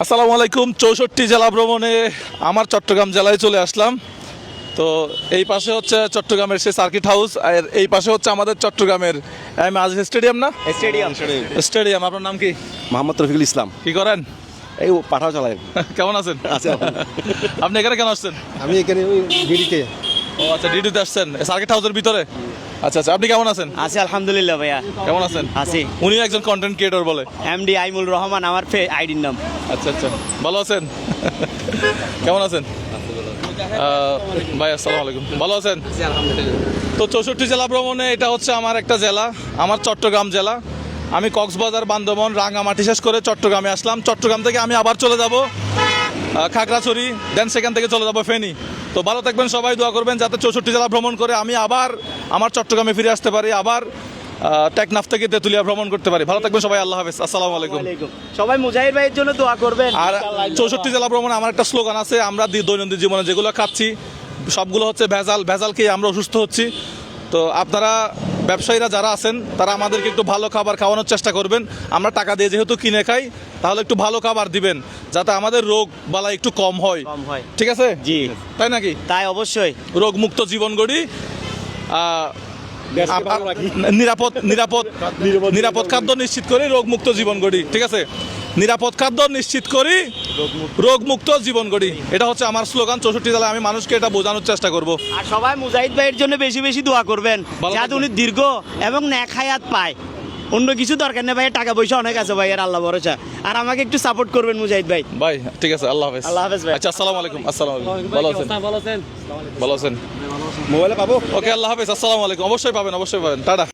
আসসালামু আলাইকুম। 64 জেলা ভ্রমণে আমার চট্টগ্রাম জেলায় চলে আসলাম। তো এই পাশে হচ্ছে চট্টগ্রামের সেই সার্কিট হাউস, আর এই পাশে হচ্ছে আমাদের চট্টগ্রামের আজিজ স্টেডিয়াম। না স্টেডিয়াম। আপনার নাম কি? মোহাম্মদ রফিকুল ইসলাম। কি করেন? এই পাঠাও চালায়। কেমন আছেন? আপনি এখানে কেন আসছেন? আমি এখানে ওই ডিডিতে। ও আচ্ছা, ডিডিতে আসছেন সার্কিট হাউসের ভিতরে। আচ্ছা আচ্ছা, আপনি কেমন আছেন? আছি আলহামদুলিল্লাহ ভাইয়া। কেমন আছেন? আছি। উনি একজন কন্টেন্ট ক্রিয়েটর বলে। এমডি আইমুল রহমান আমার আইডির নাম। আচ্ছা আচ্ছা, ভালো আছেন? কেমন আছেন ভাই? আসসালামু আলাইকুম, ভালো আছেন? তো 64 জেলা ভ্রমণে এটা হচ্ছে আমার একটা জেলা, আমার চট্টগ্রাম জেলা। আমি কক্সবাজার, বান্দরবান, রাঙামাটি শেষ করে চট্টগ্রামে আসলাম। চট্টগ্রাম থেকে আমি আবার চলে যাব খাগড়াছড়ি, দেন সেখান থেকে চলে যাব ফেনী। তো ভালো থাকবেন সবাই, দোয়া করবেন যাতে 64 জেলা ভ্রমণ করে আমি আবার আমার চট্টগ্রামে ফিরে আসতে পারি, আবার টেকনাফ থেকে তেতুলিয়া ভ্রমণ করতে পারি। ভালো থাকবেন সবাই, আল্লাহ হাফেজ, আসসালামু আলাইকুম। সবাই মুজাহিদ ভাইয়ের জন্য দোয়া করবেন। আর 64 জেলা ভ্রমণে আমার একটা স্লোগান আছে, আমরা দৈনন্দিন জীবনে যেগুলো খাচ্ছি সবগুলো হচ্ছে ভেজাল, ভেজাল খেয়ে আমরা অসুস্থ হচ্ছি। তো আপনারা ব্যবসায়ীরা যারা আছেন তারা আমাদেরকে একটু ভালো খাবার খাওয়ানোর চেষ্টা করবেন। আমরা টাকা দিয়ে যেহেতু কিনে খাই, তাহলে একটু ভালো খাবার দিবেন যাতে আমাদের রোগ বালা একটু কম হয়। ঠিক আছে? জি, তাই নাকি? তাই অবশ্যই। রোগ মুক্ত জীবন গড়ি, নিরাপদ নিরাপদ নিরাপদ খাদ্য নিশ্চিত করি, রোগ মুক্ত জীবন গড়ি। ঠিক আছে? নিরাপদ খাদ্য নিশ্চিত করি, রোগ মুক্ত জীবন গড়ি, এটা হচ্ছে আমার স্লোগান। 64 জেলায় আমি মানুষকে এটা বোঝানোর চেষ্টা করব। আর সবাই মুজাহিদ ভাইয়ের জন্য বেশি বেশি দোয়া করবেন ভালো যাতে উনি দীর্ঘ এবং নেক হায়াত পায়। অন্য কিছু দরকার নেই ভাইয়ের, টাকা পয়সা অনেক আছে ভাইয়ের, আল্লাহ ভরসা। আর আমাকে একটু সাপোর্ট করবেন মুজাহিদ ভাই। ভাই ঠিক আছে, আল্লাহ হাফেজ। আল্লাহ হাফেজ ভাই। আচ্ছা, আসসালামু আলাইকুম। আসসালামু আলাইকুম, ভালো আছেন? ভালো আছেন? মোবাইলে পাবো। ওকে, আল্লাহ হাফেজ, আসসালামু আলাইকুম। অবশ্যই পাবেন, অবশ্যই পাবেন, টাটা।